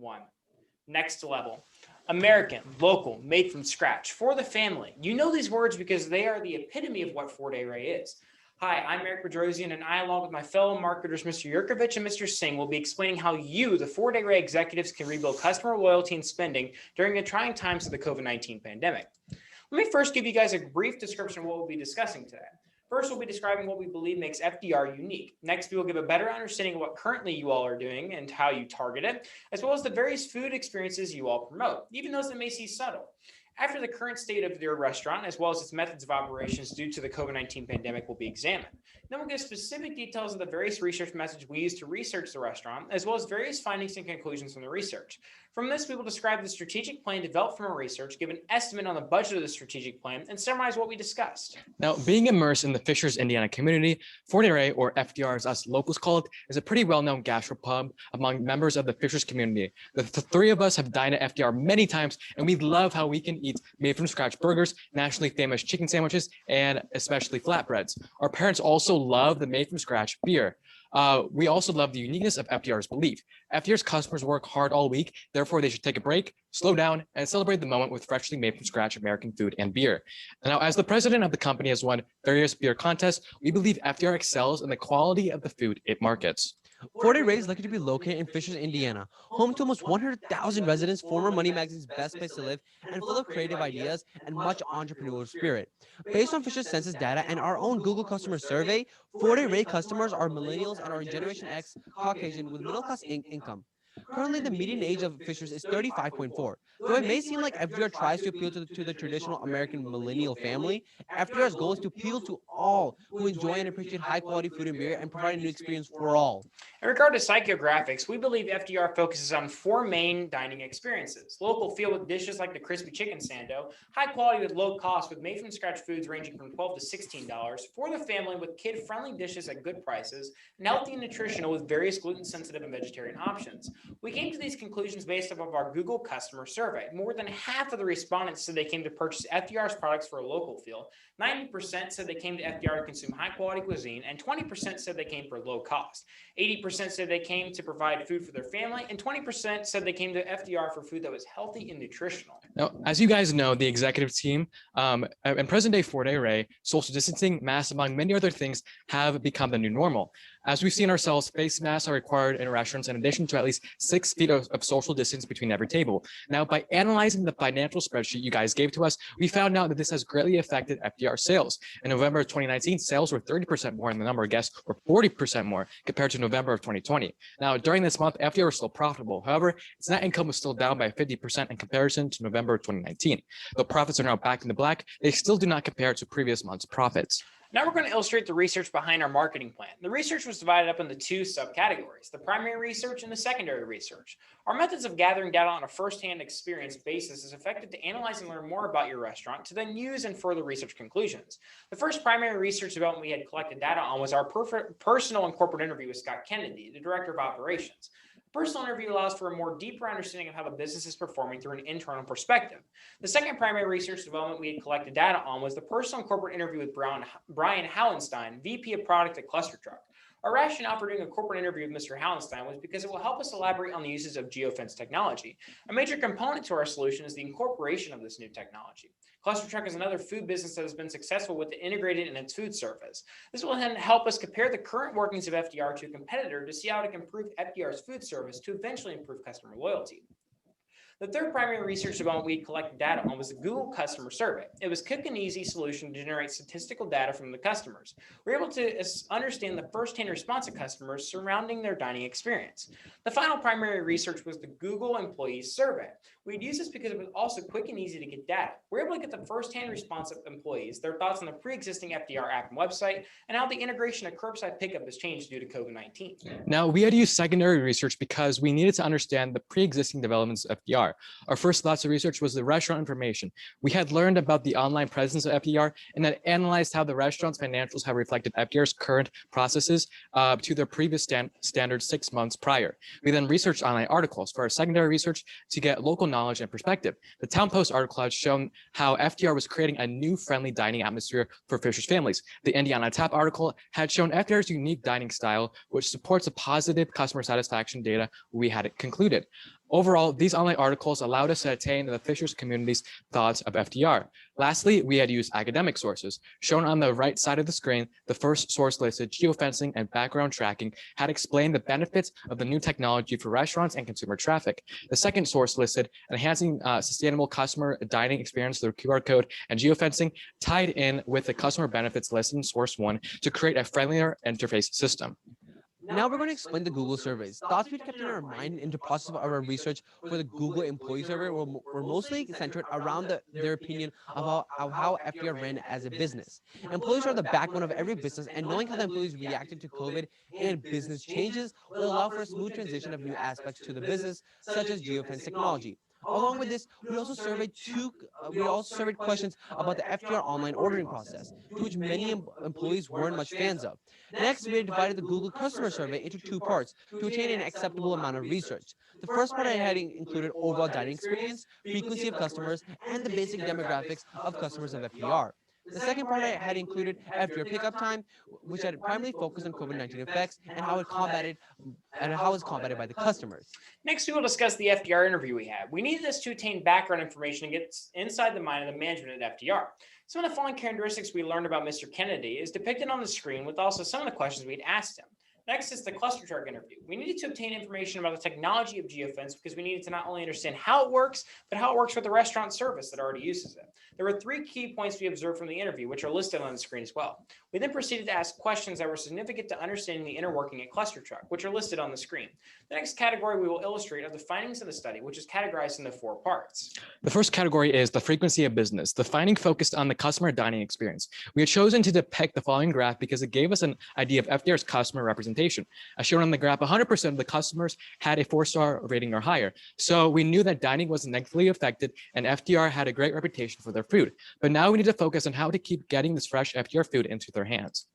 One. Next level. American, local, made from scratch, for the family. You know these words because they are the epitome of what Fort A. Ray is. Hi, I'm Eric Bedrosian, and I, along with my fellow marketers, Mr. Yurkovich and Mr. Singh, will be explaining how you, the Fort A. Ray executives, can rebuild customer loyalty and spending during the trying times of the COVID-19 pandemic. Let me first give you guys a brief description of what we'll be discussing today. First, we'll be describing what we believe makes FDR unique. Next, we will give a better understanding of what currently you all are doing and how you target it, as well as the various food experiences you all promote, even those that may seem subtle. After the current state of your restaurant, as well as its methods of operations due to the COVID-19 pandemic, will be examined. Then we'll give specific details of the various research methods we use to research the restaurant, as well as various findings and conclusions from the research. From this, we will describe the strategic plan developed from our research, give an estimate on the budget of the strategic plan, and summarize what we discussed. Now, being immersed in the Fishers, Indiana community, Fort A. Ray, or FDR as us locals call it, is a pretty well-known gastropub among members of the Fishers community. The three of us have dined at FDR many times, and we love how we can eat made-from-scratch burgers, nationally famous chicken sandwiches, and especially flatbreads. Our parents also love the made-from-scratch beer. We also love the uniqueness of FDR's belief. FDR's customers work hard all week, therefore they should take a break, slow down, and celebrate the moment with freshly made from scratch American food and beer. Now, as the president of the company has won various beer contests, we believe FDR excels in the quality of the food it markets. Fort A. Ray is lucky to be located in Fishers, Indiana, home to almost 100,000 residents, former Money Magazine's best place to live, and full of creative ideas and much entrepreneurial spirit. Based on Fishers census data and our own Google customer survey, Fort A. Ray customers are millennials and are in Generation X, Caucasian, with middle-class income. Currently, the median age of Fishers is 35.4. Though it may seem like FDR tries to appeal to the traditional American millennial family, FDR's goal is to appeal to all who enjoy and appreciate high-quality food and beer and provide a new experience for all. In regard to psychographics, we believe FDR focuses on four main dining experiences: local feel with dishes like the crispy chicken sando, high quality with low cost with made-from-scratch foods ranging from $12 to $16, for the family with kid-friendly dishes at good prices, and healthy and nutritional with various gluten-sensitive and vegetarian options. We came to these conclusions based off of our Google customer survey. More than half of the respondents said they came to purchase FDR's products for a local feel, 90% said they came to FDR to consume high-quality cuisine, and 20% said they came for low cost. 80% said they came to provide food for their family, and 20% said they came to FDR for food that was healthy and nutritional. Now, as you guys know, the executive team in present-day Fort A. Ray, social distancing, masks, among many other things, have become the new normal. As we've seen ourselves, face masks are required in restaurants in addition to at least 6 feet of social distance between every table. Now, by analyzing the financial spreadsheet you guys gave to us, we found out that this has greatly affected FDR sales. In November of 2019, sales were 30% more, and the number of guests were 40% more compared to November of 2020. Now, during this month, FDR was still profitable. However, its net income was still down by 50% in comparison to November of 2019. Though profits are now back in the black, they still do not compare to previous months' profits. Now we're going to illustrate the research behind our marketing plan. The research was divided up into two subcategories: the primary research and the secondary research. Our methods of gathering data on a first-hand experience basis is effective to analyze and learn more about your restaurant to then use and further research conclusions. The first primary research development we had collected data on was our personal and corporate interview with Scott Kennedy, the Director of Operations. Personal interview allows for a more deeper understanding of how the business is performing through an internal perspective. The second primary research development we had collected data on was the personal and corporate interview with Brian Hallenstein, VP of Product at Cluster Truck. Our rationale for doing a corporate interview with Mr. Hallenstein was because it will help us elaborate on the uses of geofence technology. A major component to our solution is the incorporation of this new technology. Cluster Truck is another food business that has been successful with it integrated in its food service. This will then help us compare the current workings of FDR to a competitor to see how it can improve FDR's food service to eventually improve customer loyalty. The third primary research development we collected data on was the Google customer survey. It was a quick and easy solution to generate statistical data from the customers. We were able to understand the first-hand response of customers surrounding their dining experience. The final primary research was the Google employees survey. We'd use this because it was also quick and easy to get data. We're able to get the first-hand response of employees, their thoughts on the pre-existing FDR app and website, and how the integration of curbside pickup has changed due to COVID-19. Now, we had to use secondary research because we needed to understand the pre-existing developments of FDR. Our first lots of research was the restaurant information. We had learned about the online presence of FDR and had analyzed how the restaurant's financials have reflected FDR's current processes to their previous standards 6 months prior. We then researched online articles for our secondary research to get local knowledge and perspective. The Town Post article had shown how FDR was creating a new friendly dining atmosphere for Fishers families. The Indiana Tap article had shown FDR's unique dining style, which supports a positive customer satisfaction data we had concluded. Overall, these online articles allowed us to attain the Fishers community's thoughts of FDR. Lastly, we had used academic sources. Shown on the right side of the screen, the first source listed, geofencing and background tracking, had explained the benefits of the new technology for restaurants and consumer traffic. The second source listed, enhancing sustainable customer dining experience through QR code and geofencing, tied in with the customer benefits listed in source 1 to create a friendlier interface system. Now we're going to explain the Google surveys. Thoughts we kept in our mind in the process of our research for the Google employee survey were mostly centered around their opinion of how FDR ran as a business. Employees are the backbone of every business, and knowing how the employees reacted to COVID and business changes will allow for a smooth transition of new aspects to the business, such as geofence technology. Along with this, we also surveyed questions about the FDR online ordering process, to which many employees weren't much fans of. Next, we divided the Google customer survey into two parts to attain an acceptable amount of research. The first part I had included overall dining experience, frequency of customers, and the basic demographics of customers of FDR. The second part I had included FDR pickup time, which had primarily focused on COVID-19 effects and how it's combated by the customers. Next, we will discuss the FDR interview we had. We needed this to obtain background information and get inside the mind of the management at FDR. Some of the following characteristics we learned about Mr. Kennedy is depicted on the screen with also some of the questions we'd asked him. Next is the cluster truck interview. We needed to obtain information about the technology of geofence because we needed to not only understand how it works, but how it works with the restaurant service that already uses it. There were 3 key points we observed from the interview, which are listed on the screen as well. We then proceeded to ask questions that were significant to understanding the inner working at cluster truck, which are listed on the screen. The next category we will illustrate are the findings of the study, which is categorized into 4 parts. The first category is the frequency of business. The finding focused on the customer dining experience. We had chosen to depict the following graph because it gave us an idea of FDR's customer representation. As shown on the graph, 100% of the customers had a 4-star rating or higher. So we knew that dining was negatively affected and FDR had a great reputation for their food. But now we need to focus on how to keep getting this fresh FDR food into their hands.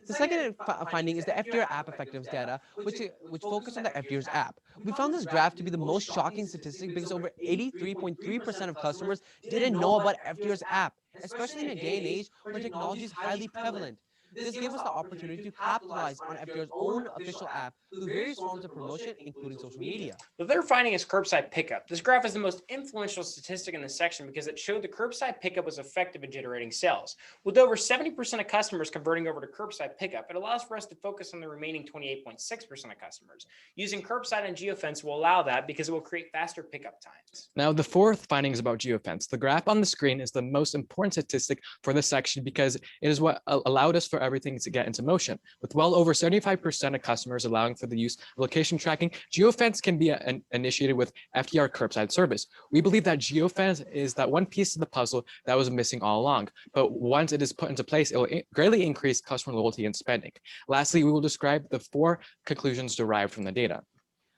The second finding is the FDR app effectiveness data, which focused on the FDR's app. We found this graph to be the most shocking statistic because over 83.3% of customers didn't know about FDR's app, especially in a day and age where technology is highly prevalent. This gave us the opportunity to capitalize on FDR's own official app through various forms of promotion, including social media. The third finding is curbside pickup. This graph is the most influential statistic in this section because it showed the curbside pickup was effective in generating sales. With over 70% of customers converting over to curbside pickup, it allows for us to focus on the remaining 28.6% of customers. Using curbside and geofence will allow that because it will create faster pickup times. Now, the fourth finding is about geofence. The graph on the screen is the most important statistic for this section because it is what allowed us for everything to get into motion. With well over 75% of customers allowing for the use of location tracking, geofence can be initiated with FDR curbside service. We believe that geofence is that one piece of the puzzle that was missing all along, but once it is put into place, it will greatly increase customer loyalty and spending. Lastly, we will describe the 4 conclusions derived from the data.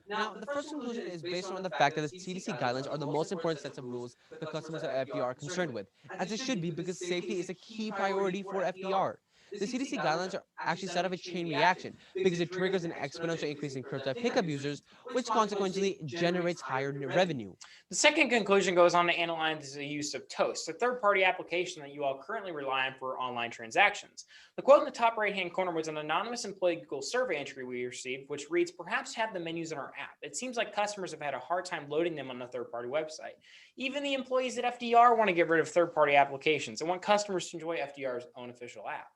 Now, the first conclusion is based on the fact that the CDC guidelines are the most important sets of rules the customers at FDR are concerned with, as it should be because safety is a key priority for FDR. The CDC guidelines are actually set up a chain reaction because it triggers an exponential increase in curbside pickup users, which consequently generates higher revenue. The second conclusion goes on to analyze the use of Toast, a third-party application that you all currently rely on for online transactions. The quote in the top right-hand corner was an anonymous employee Google survey entry we received, which reads, "Perhaps have the menus in our app. It seems like customers have had a hard time loading them on the third-party website. Even the employees at FDR want to get rid of third-party applications and want customers to enjoy FDR's own official app."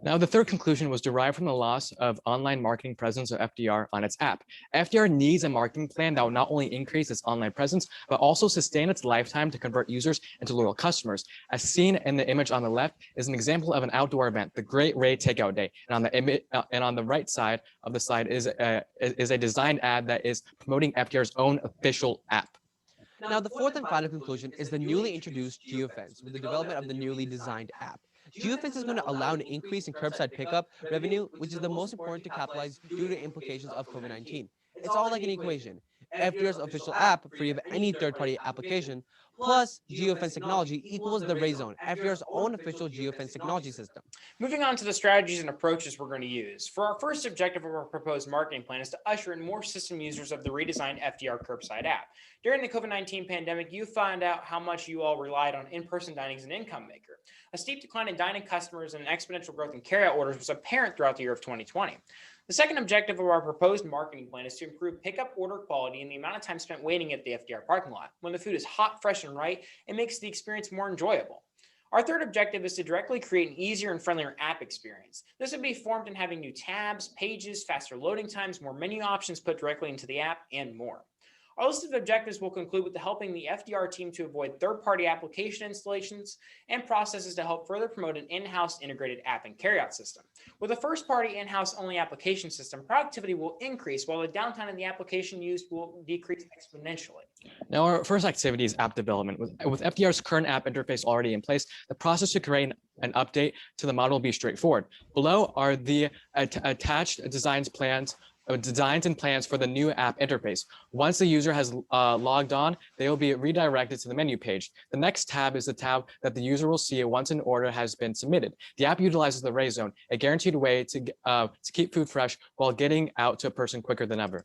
Now, the third conclusion was derived from the loss of online marketing presence of FDR on its app. FDR needs a marketing plan that will not only increase its online presence, but also sustain its lifetime to convert users into loyal customers. As seen in the image on the left is an example of an outdoor event, the Great Ray Takeout Day. And on the right side of the slide is a designed ad that is promoting FDR's own official app. Now, the fourth and final conclusion is the newly introduced geofence with the development of the newly designed app. Geofence is going to allow an increase in curbside pickup revenue, which is the most important to capitalize due to implications of COVID-19. It's all like an equation. FDR's official app, free of any third-party application, plus geofence technology equals the Ray Zone, FDR's own official geofence technology system. Moving on to the strategies and approaches we're going to use. For our first objective of our proposed marketing plan is to usher in more system users of the redesigned FDR curbside app. During the COVID-19 pandemic, you found out how much you all relied on in-person dining as an income maker. A steep decline in dining customers and an exponential growth in carryout orders was apparent throughout the year of 2020. The second objective of our proposed marketing plan is to improve pickup order quality and the amount of time spent waiting at the FDR parking lot. When the food is hot, fresh, and right, it makes the experience more enjoyable. Our third objective is to directly create an easier and friendlier app experience. This would be formed in having new tabs, pages, faster loading times, more menu options put directly into the app, and more. Our list of objectives will conclude with helping the FDR team to avoid third-party application installations and processes to help further promote an in-house integrated app and carryout system. With a first-party in-house only application system, productivity will increase while the downtime in the application used will decrease exponentially. Now, our first activity is app development. With FDR's current app interface already in place, the process to create an update to the model will be straightforward. Below are the attached designs and plans for the new app interface. Once the user has logged on, they will be redirected to the menu page. The next tab is the tab that the user will see once an order has been submitted. The app utilizes the Ray Zone, a guaranteed way to keep food fresh while getting out to a person quicker than ever.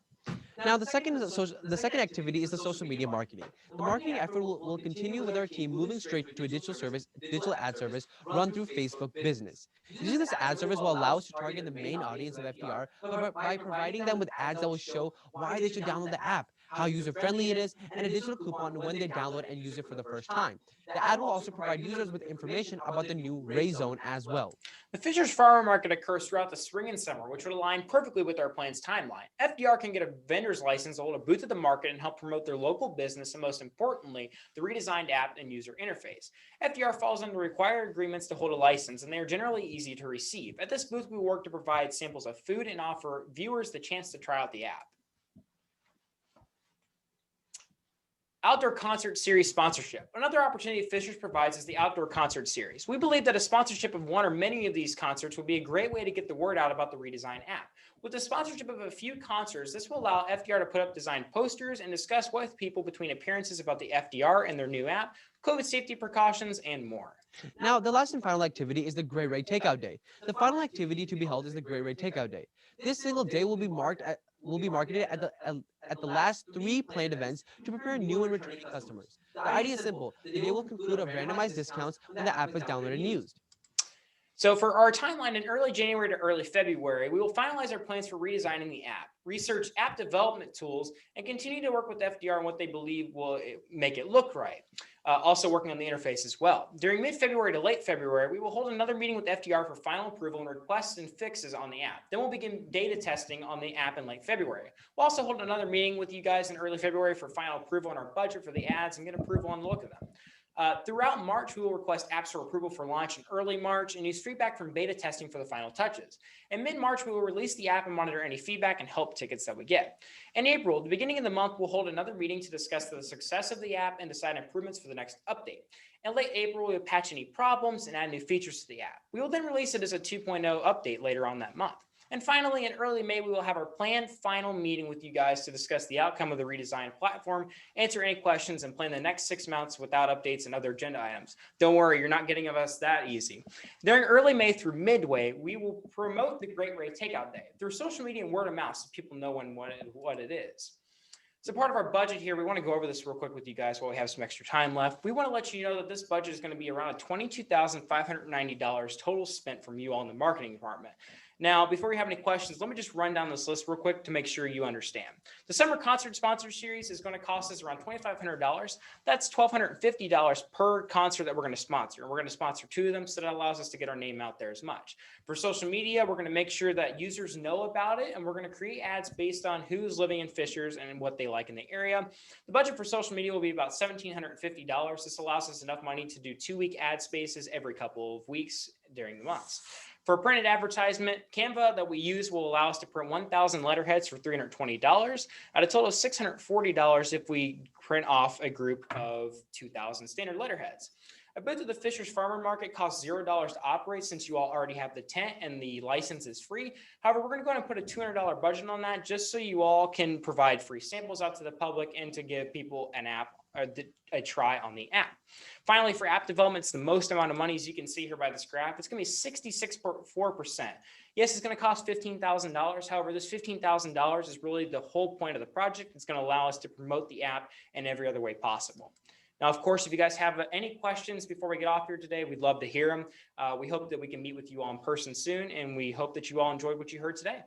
Now, the second activity is the social media marketing. The marketing effort will continue with our team moving straight to a digital ad service run through Facebook Business. Using this ad service will allow us to target the main audience of FDR by providing them with ads that will show why they should download the app, how user-friendly it is, and a digital coupon when they download and use it for the first time. The ad will also provide users with information about the new Ray Zone as well. The Fisher's Farmer Market occurs throughout the spring and summer, which would align perfectly with our plan's timeline. FDR can get a vendor's license to hold a booth at the market and help promote their local business and, most importantly, the redesigned app and user interface. FDR falls under required agreements to hold a license, and they are generally easy to receive. At this booth, we work to provide samples of food and offer viewers the chance to try out the app. Outdoor Concert Series sponsorship. Another opportunity Fishers provides is the Outdoor Concert Series. We believe that a sponsorship of one or many of these concerts would be a great way to get the word out about the redesigned app. With the sponsorship of a few concerts, this will allow FDR to put up designed posters and discuss with people between appearances about the FDR and their new app, COVID safety precautions, and more. Now, the last and final activity is the Great Ray Takeout Day. The final activity to be held is the Great Ray Takeout Day. This single day will be marketed at the last 3 planned events to prepare new and returning customers. The idea is simple. The day will conclude of randomized discounts when the app is downloaded and used. So for our timeline in early January to early February, we will finalize our plans for redesigning the app, research app development tools, and continue to work with FDR on what they believe will make it look right. Also working on the interface as well. During mid-February to late February, we will hold another meeting with FDR for final approval and requests and fixes on the app. Then we'll begin data testing on the app in late February. We'll also hold another meeting with you guys in early February for final approval on our budget for the ads and get approval on the look of them. Throughout March, we will request apps for approval for launch in early March and use feedback from beta testing for the final touches. In mid-March, we will release the app and monitor any feedback and help tickets that we get. In April, the beginning of the month, we'll hold another meeting to discuss the success of the app and decide improvements for the next update. In late April, we'll patch any problems and add new features to the app. We will then release it as a 2.0 update later on that month. And finally, in early May, we will have our planned final meeting with you guys to discuss the outcome of the redesigned platform, answer any questions, and plan the next 6 months without updates and other agenda items. Don't worry, you're not getting of us that easy. During early May through midway, we will promote the Great Ray Takeout Day through social media and word of mouth so people know what it is. So part of our budget here, we want to go over this real quick with you guys while we have some extra time left. We want to let you know that this budget is going to be around $22,590 total spent from you all in the marketing department. Now, before we have any questions, let me just run down this list real quick to make sure you understand. The Summer Concert Sponsor Series is going to cost us around $2,500. That's $1,250 per concert that we're going to sponsor. And we're going to sponsor 2 of them, so that allows us to get our name out there as much. For social media, we're going to make sure that users know about it, and we're going to create ads based on who's living in Fishers and what they like in the area. The budget for social media will be about $1,750. This allows us enough money to do 2-week ad spaces every couple of weeks during the months. For printed advertisement, Canva that we use will allow us to print 1,000 letterheads for $320 at a total of $640 if we print off a group of 2,000 standard letterheads. A booth at the Fishers Farmer Market costs $0 to operate since you all already have the tent and the license is free. However, we're going to go ahead and put a $200 budget on that just so you all can provide free samples out to the public and to give people an app or a try on the app. Finally, for app development, it's the most amount of money, as you can see here by this graph. It's going to be 66.4%. Yes, it's going to cost $15,000. However, this $15,000 is really the whole point of the project. It's going to allow us to promote the app in every other way possible. Now, of course, if you guys have any questions before we get off here today, we'd love to hear them. We hope that we can meet with you all in person soon, and we hope that you all enjoyed what you heard today.